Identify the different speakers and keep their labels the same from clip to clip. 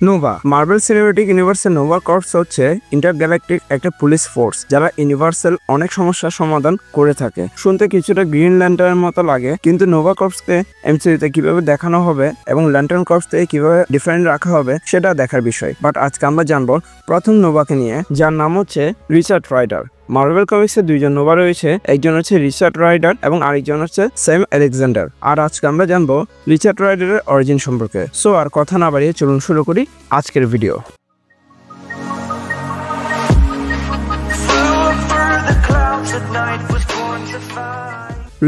Speaker 1: Nova marble cinematic ইউনিভার্সের Nova corps হচ্ছে intergalactic একটা পুলিশ ফোর্স যারা ইউনিভার্সাল অনেক সমস্যার সমাধান করে থাকে। শুনতে কিছুটা গ্রিন ল্যান্টার্নের মতো লাগে, কিন্তু নোভা কর্পসকে এমসিইউতে কিভাবে দেখানো হবে এবং ল্যান্টার্ন কর্পসকে কিভাবে ডিফারেন্ট রাখা হবে সেটা দেখার বিষয়। বাট আজকে আমরা জানবো প্রথম নোভাকে নিয়ে, যার নাম হচ্ছে রিচার্ড রাইডার। মার্বেল কমিক্সে দুইজন নোভা রয়েছে, একজন হচ্ছে রিচার্ড রাইডার এবং আরেকজন হচ্ছে স্যাম আলেকজান্ডার। আর আজকে আমরা জানবো রিচার্ড রাইডারের অরিজিন সম্পর্কে। সো আর কথা না বাড়িয়ে চলুন শুরু করি আজকের ভিডিও।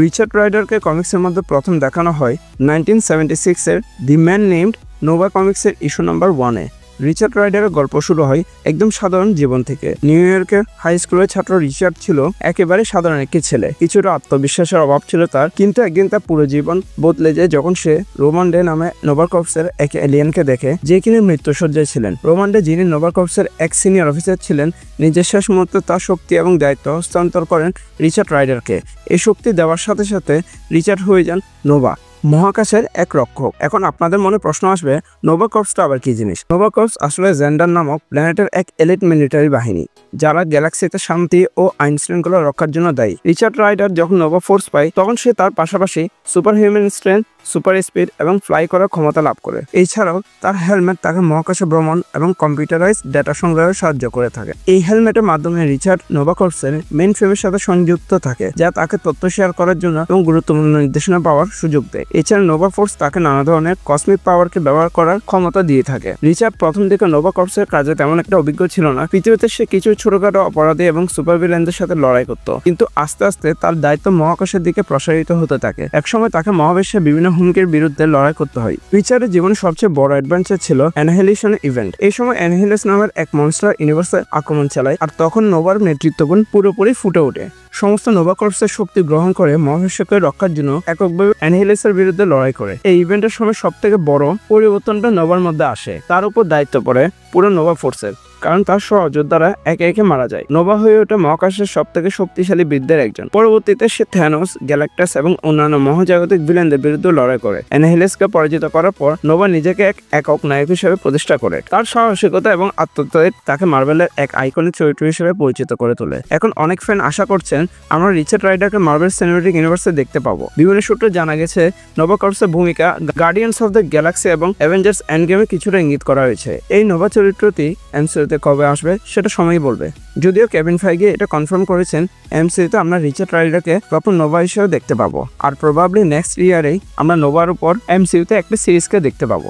Speaker 1: রিচার্ড রাইডারকে কমিক্সের মধ্যে প্রথম দেখানো হয় 1976-এর দি ম্যান নেমড নোভা কমিক্সের ইস্যু নাম্বার 1-এ। রিচার্ড রাইডারের গল্প শুরু হয় একদম সাধারণ জীবন থেকে। নিউ ইয়র্কের হাই স্কুলের ছাত্র রিচার্ড ছিল একেবারে সাধারণ একটি ছেলে। কিছুটা আত্মবিশ্বাসের অভাব ছিল তার, কিন্তু একদিন তার পুরো জীবন বদলে যায় যখন সে রোমান ডে নামে নোভা কর্পসের এক এলিয়েনকে দেখে, যে কিনা মৃত্যুসজ্জায় ছিলেন। রোমান ডে, যিনি নোভা কর্পসের এক সিনিয়র অফিসার ছিলেন, নিজের শেষ মুহূর্তে তার শক্তি এবং দায়িত্ব হস্তান্তর করেন রিচার্ড রাইডারকে। এই শক্তি দেওয়ার সাথে সাথে রিচার্ড হয়ে যান নোভা, মহাকাশের এক রক্ষক। এখন আপনাদের মনে প্রশ্ন আসবে, নোভা কর্পসটা আবার কি জিনিস? নোভা কর্পস আসলে জেন্ডার নামক প্ল্যানেটের এক এলিট মিলিটারি বাহিনী, যারা গ্যালাক্সিতে শান্তি ও আইন শৃঙ্খলা রক্ষার জন্য দায়ী। রিচার্ড রাইডার যখন নোভা ফোর্স পায়, তখন সে তার পাশাপাশি super human strength, super speed এবং ফ্লাই করার ক্ষমতা লাভ করে। এছাড়াও তার হেলমেট তাকে মহাকাশে ভ্রমণ এবং কম্পিউটারাইজ ডেটা সংগ্রহে সাহায্য করে থাকে। এই হেলমেটের মাধ্যমে রিচার্ড নোভা কর্পসের মেইন ফ্রেমের সাথে সংযুক্ত থাকে, যা তাকে তথ্য শেয়ার করার জন্য এবং গুরুত্বপূর্ণ নির্দেশনা পাওয়ার সুযোগ দেয়। এছাড়া নোভা ফোর্স তাকে নানা ধরনের কসমিক পাওয়ারকে ব্যবহার করার ক্ষমতা দিয়ে থাকে। রিচার্ড প্রথম দিকে নোভা কর্পসের কাজে তেমন একটা অভিজ্ঞ ছিল না। পৃথিবীতে সে কিছু ছোটখাটো অপরাধী এবং সুপার ভিলেনদের সাথে লড়াই করত, কিন্তু আস্তে আস্তে তার দায়িত্ব মহাকাশের দিকে প্রসারিত হতে থাকে। একসময় তাকে মহাবিশ্বের বিভিন্ন হুমকির বিরুদ্ধে লড়াই করতে হয়। রিচার্ডের জীবনের সবচেয়ে বড় অ্যাডভেঞ্চার ছিল অ্যানিহিলেশন ইভেন্ট। এই সময় অ্যানিহিলেস নামের এক মনস্টার ইউনিভার্সে আক্রমণ চালায়, আর তখন নোভার নেতৃত্বগুণ পুরোপুরি ফুটে ওঠে। সমস্ত নোভা কর্পসের শক্তি গ্রহণ করে মহাবিশ্বকে রক্ষার জন্য এককভাবে অ্যানিহিলেসের বিরুদ্ধে লড়াই করে। এই ইভেন্টের সময় সবথেকে বড় পরিবর্তনটা নোভার মধ্যে আসে। তার উপর দায়িত্ব পড়ে পুরো নোভা ফোর্সের, কারণ তার সহযোদ্ধারা একে একে মারা যায়। নোভা হয়ে ওঠে মহাকাশের সবথেকে শক্তিশালী বীরদের একজন। পরবর্তীতে সে থ্যানোস, গ্যালাক্টাস এবং অন্যান্য মহাজাগতিক ভিলেনদের বিরুদ্ধে লড়াই করে। অ্যানিহিলেসকে পরাজিত করার পর নোভা নিজেকে এক একক নায়ক হিসেবে প্রতিষ্ঠা করে। তার সাহসিকতা এবং আত্মত্যাগ তাকে মার্বেলের এক আইকনিক চরিত্র হিসেবে পরিচিত করে তোলে। এখন অনেক ফ্যান আশা করছেন আমরা রিচার্ড রাইডারকে মার্বেল সিনেম্যাটিক ইউনিভার্সে দেখতে পাবো। বিভিন্ন সূত্রে জানা গেছে নোভা কর্পসের ভূমিকা গার্ডিয়ান্স অফ দ্য গ্যালাক্সি এবং অ্যাভেঞ্জার্স এন্ডগেমে কিছুটা ইঙ্গিত করা হয়েছে। এই নোভা চরিত্রটি এমসিইউতে কবে আসবে সেটা সময়ই বলবে। যদিও কেভিন ফাইগি এটা কনফার্ম করেছেন, এমসিইউতে আমরা রিচার্ড রাইডারকে প্রপার নোভা হিসেবে দেখতে পাবো, আর প্রবাবলি নেক্সট ইয়ারেই আমরা নোভার উপর এমসিইউতে একটা সিরিজকে দেখতে পাবো।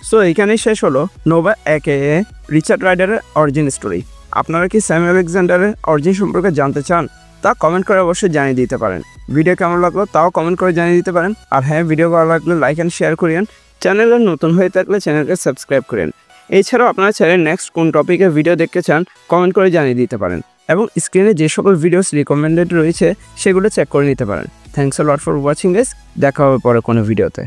Speaker 1: সো এইখানেই শেষ হলো নোভা একে রিচার্ড রাইডারের অরিজিন স্টোরি। আপনারা কি স্যাম আলেকজান্ডারের অরিজিন সম্পর্কে জানতে চান? তা কমেন্ট করে অবশ্যই জানিয়ে দিতে পারেন। ভিডিও কেমন লাগলো তাও কমেন্ট করে জানিয়ে দিতে পারেন। আর হ্যাঁ, ভিডিও ভালো লাগলে লাইক অ্যান্ড শেয়ার করিয়েন। চ্যানেলে নতুন হয়ে থাকলে চ্যানেলকে সাবস্ক্রাইব করেন। এছাড়াও আপনারা চ্যানেল নেক্সট কোন টপিকে ভিডিও দেখতে চান কমেন্ট করে জানিয়ে দিতে পারেন, এবং স্ক্রিনে যে সকল ভিডিওস রিকমেন্ডেড রয়েছে সেগুলো চেক করে নিতে পারেন। Thanks a lot for watching guys. দেখা হবে পরে কোনো ভিডিওতে।